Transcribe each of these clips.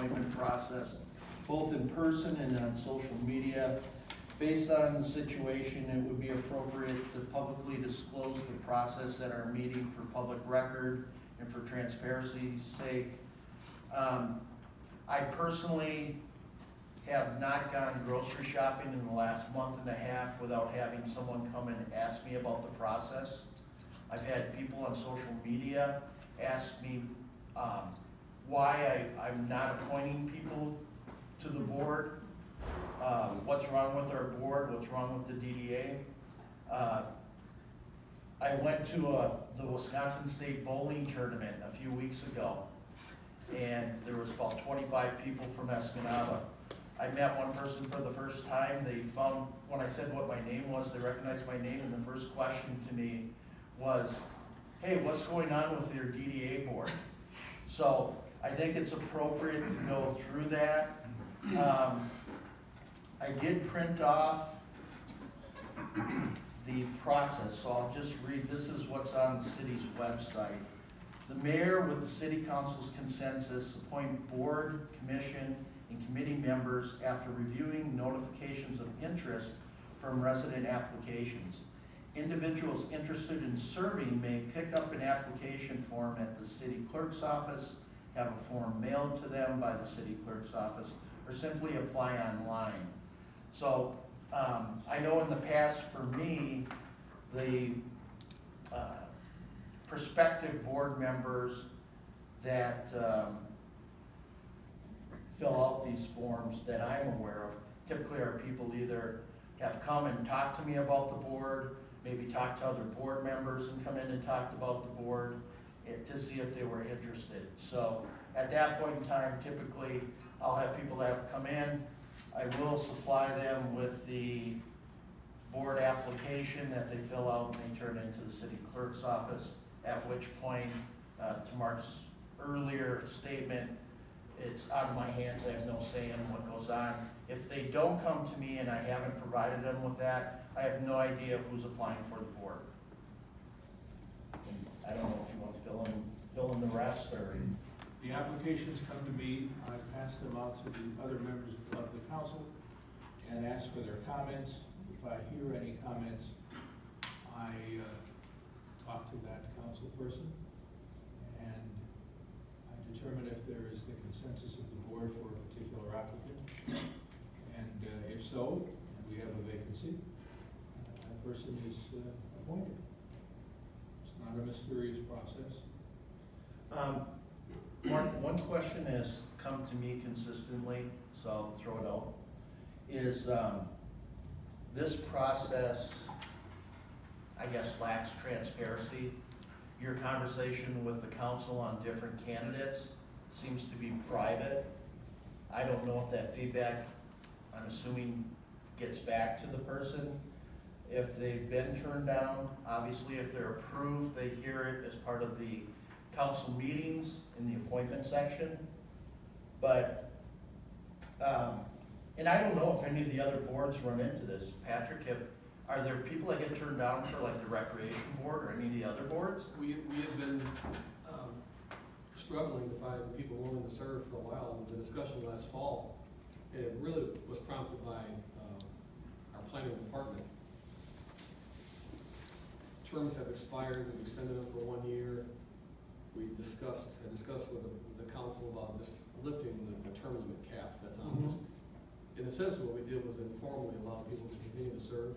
appointment process, both in person and on social media. Based on the situation, it would be appropriate to publicly disclose the process at our meeting for public record and for transparency's sake. I personally have not gone grocery shopping in the last month and a half without having someone come and ask me about the process. I've had people on social media ask me why I'm not appointing people to the board, what's wrong with our board, what's wrong with the DDA. I went to the Wisconsin State Bowling Tournament a few weeks ago, and there was about 25 people from Escanaba. I met one person for the first time. They found, when I said what my name was, they recognized my name, and the first question to me was, hey, what's going on with your DDA board? So I think it's appropriate to go through that. I did print off the process, so I'll just read, this is what's on the city's website. The mayor, with the city council's consensus, appoint board, commission, and committee members after reviewing notifications of interest from resident applications. Individuals interested in serving may pick up an application form at the city clerk's office, have a form mailed to them by the city clerk's office, or simply apply online. So I know in the past for me, the prospective board members that fill out these forms that I'm aware of typically are people either have come and talked to me about the board, maybe talked to other board members and come in and talked about the board to see if they were interested. So at that point in time, typically I'll have people that come in. I will supply them with the board application that they fill out and they turn into the city clerk's office, at which point, to Mark's earlier statement, it's out of my hands. I have no say in what goes on. If they don't come to me and I haven't provided them with that, I have no idea who's applying for the board. And I don't know if you want to fill in the rest or. The applications come to me, I pass them out to the other members of the council and ask for their comments. If I hear any comments, I talk to that council person and I determine if there is the consensus of the board for a particular applicant. And if so, and we have a vacancy, that person is appointed. It's not a mysterious process. One question has come to me consistently, so I'll throw it out, is this process, I guess, lacks transparency. Your conversation with the council on different candidates seems to be private. I don't know if that feedback, I'm assuming, gets back to the person. If they've been turned down, obviously if they're approved, they hear it as part of the council meetings in the appointment section. But, and I don't know if any of the other boards run into this. Patrick, are there people that get turned down for like the recreation board or any of the other boards? We have been struggling to find people willing to serve for a while. The discussion last fall, and it really was prompted by our planning department. Terms have expired, we've extended them for 1 year. We discussed with the council about just lifting the term limit cap that's on this. In a sense, what we did was informally allow people to continue to serve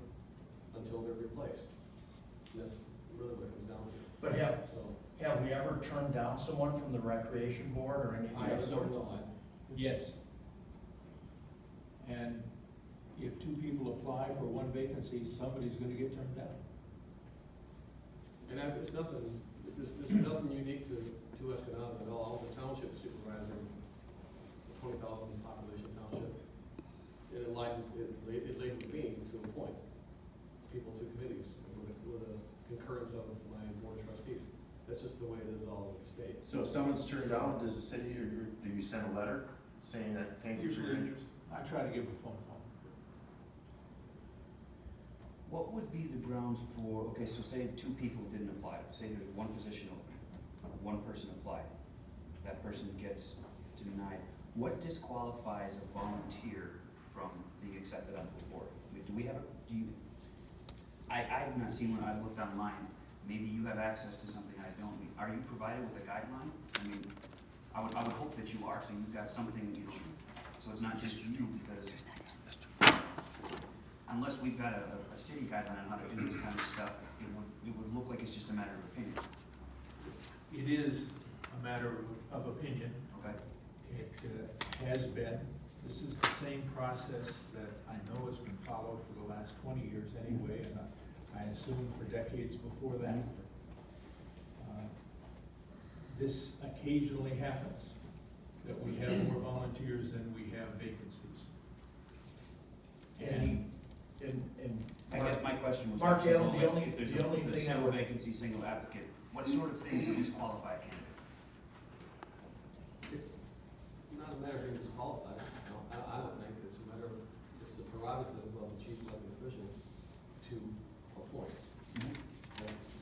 until they're replaced. And that's really what it comes down to. But have we ever turned down someone from the recreation board or any of the other boards? Yes. And if two people apply for one vacancy, somebody's gonna get turned down. And it's nothing, this is nothing unique to Escanaba at all. I was a township supervisor, a 20,000 population township. It laid with me to appoint people to committees with a concurrence of my board of trustees. That's just the way it is all over the state. So if someone's turned down, does the city, or do you send a letter saying that thank you for your interest? I try to give a phone call. What would be the grounds for, okay, so say two people didn't apply, say there's one position open, one person applied, that person gets denied. what disqualifies a volunteer from being accepted onto the board? I mean, do we have a, do you, I have not seen one, I've looked online, maybe you have access to something I don't. I mean, are you provided with a guideline? I mean, I would hope that you are, so you've got something, you know, so it's not just you, because unless we've got a city guideline on how to do this kind of stuff, it would look like it's just a matter of opinion. It is a matter of opinion. Okay. It has been. This is the same process that I know has been followed for the last 20 years anyway, and I assume for decades before that. This occasionally happens, that we have more volunteers than we have vacancies. And I guess my question was. Mark also, Allen, like, if the only there's a thing I single would- vacancy, single applicant, what sort of things would disqualify a candidate? It's not a matter of being disqualified, no, I don't think, it's a matter of, it's the prerogative of the chief elected official to appoint. And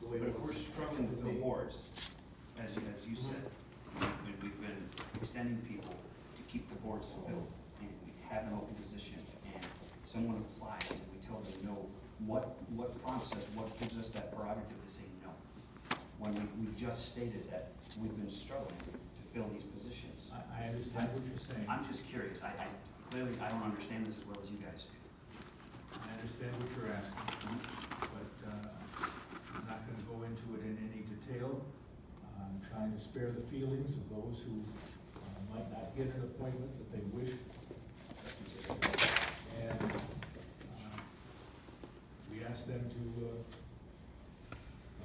the way But it if we're was- struggling to fill boards, as you said, and we've been extending people to keep the boards filled, and we have an open position, and someone applies, and we tell them no, what prompts us, what gives us that prerogative to say no? When we just stated that we've been struggling to fill these positions. I understand what you're saying. I'm just curious, I clearly, I don't understand this as well as you guys do. I understand what you're asking, but I'm not gonna go into it in any detail. I'm trying to spare the feelings of those who might not get an appointment that they wish. And we ask them to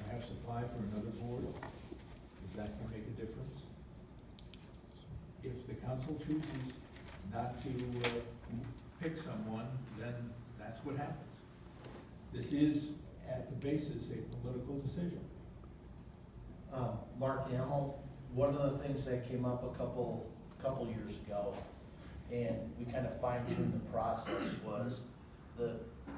perhaps apply for another board, if that can make a difference. If the council chooses not to pick someone, then that's what happens. This is, at the basis, a political decision. Mark Hamel, one of the things that came up a couple years ago, and we kind of fine-tuned the process, was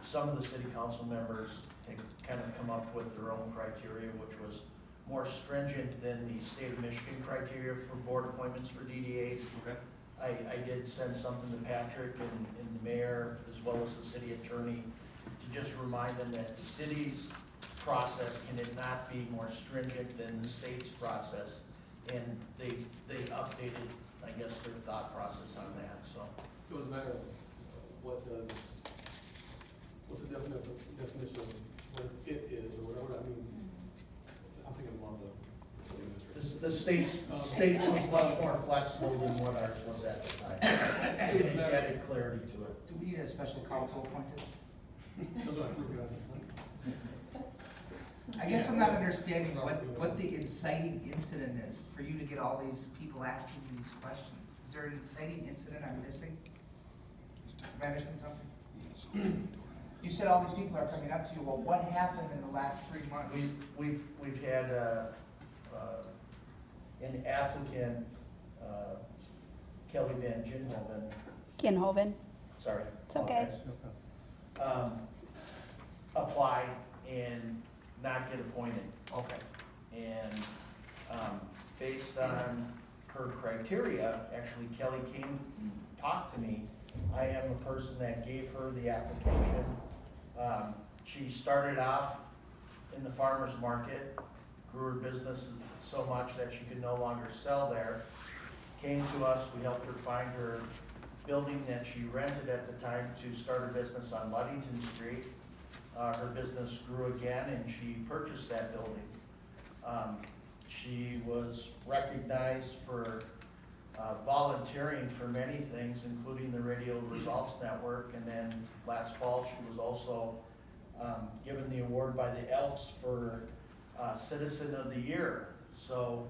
some of the city council members had kind of come up with their own criteria, which was more stringent than the state of Michigan criteria for board appointments for DDAs. Okay. I did send something to Patrick and the mayor, as well as the city attorney, to just remind them that the city's process can it not be more stringent than the state's process. And they updated, I guess, their thought process on that, so. It was a matter of what's the definition of what it is, or whatever, I mean, I'm thinking about The state's was much more flexible than what ours was at the time. It added clarity to it. Do we need a special counsel appointed? That's what I figured out. I guess I'm not understanding what the inciting incident is for you to get all these people asking you these questions. Is there an inciting incident I'm missing? Am I missing something? You said all these people are coming up to you, well, what happened in the last 3 months? We've had, an applicant, Kelly Van Ginhoven, Kinhoven. sorry. It's okay. Apply and not get appointed. Okay. And, based on her criteria, actually Kelly came and talked to me. I am a person that gave her the application. She started off in the farmer's market, grew her business so much that she could no longer sell there. Came to us, we helped her find her building that she rented at the time to start her business on Ludington Street. Her business grew again and she purchased that building. She was recognized for volunteering for many things, including the Radio Results Network, and then last fall she was also given the award by the Elks for Citizen of the Year. So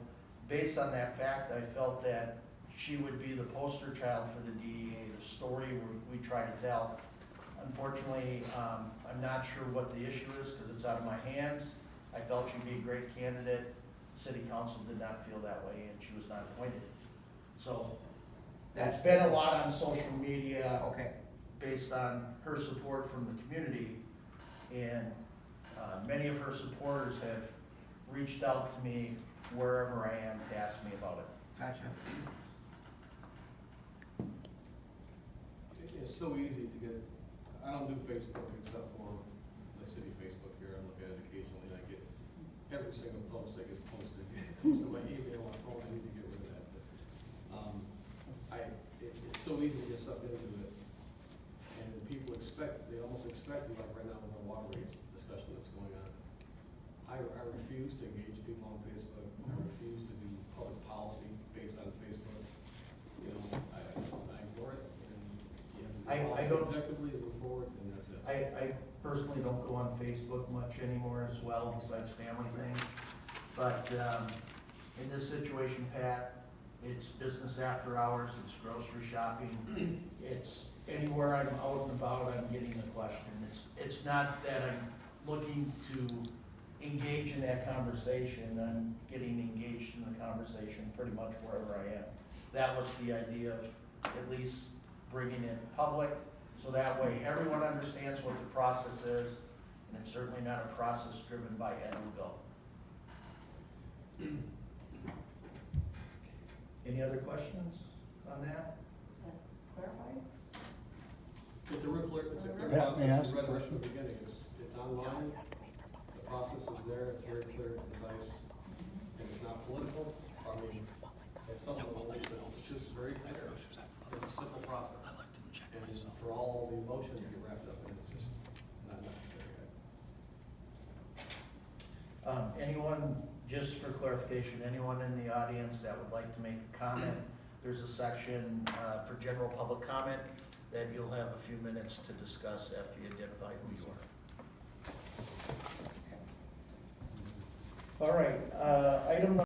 based on that fact, I felt that she would be the poster child for the DDA, the story we try to tell. Unfortunately, I'm not sure what the issue is because it's out of my hands. I felt she'd be a great candidate. City council did not feel that way and she was not appointed. So there's been a lot on social media Okay. based on her support from the community. And many of her supporters have reached out to me wherever I am to ask me about it. Gotcha. it's so easy to get, I don't do Facebook except for the city Facebook here, I look at it occasionally, and I get every single post that gets posted, comes to my email, my phone, I need to get rid of that. But, it's so easy to get sucked into it, and people expect, they almost expect, like right now with the water rates discussion that's going on. I refuse to engage people on Facebook, I refuse to do public policy based on Facebook, you know, I ignore it, and you have I to don't- objectively and move forward, and that's it. I personally don't go on Facebook much anymore as well, besides family things. But, in this situation, Pat, it's business after hours, it's grocery shopping, it's anywhere I'm out and about, I'm getting a question. It's not that I'm looking to engage in that conversation, I'm getting engaged in the conversation pretty much wherever I am. That was the idea of at least bringing it public, so that way everyone understands what the process is, and it's certainly not a process driven by ed and go. Any other questions on that? Is that clarified? It's a real clear, it's a clear Pat, may I process, ask we a read it question? from the beginning, it's online, the process is there, it's very clear, concise, and it's not political, I mean, at some level, it's just very clear, it's a simple process. And for all the emotion to get wrapped up in it, it's just not necessary. Anyone, just for clarification, anyone in the audience that would like to make a comment, there's a section for general public comment that you'll have a few minutes to discuss after you identify who you are. All right, item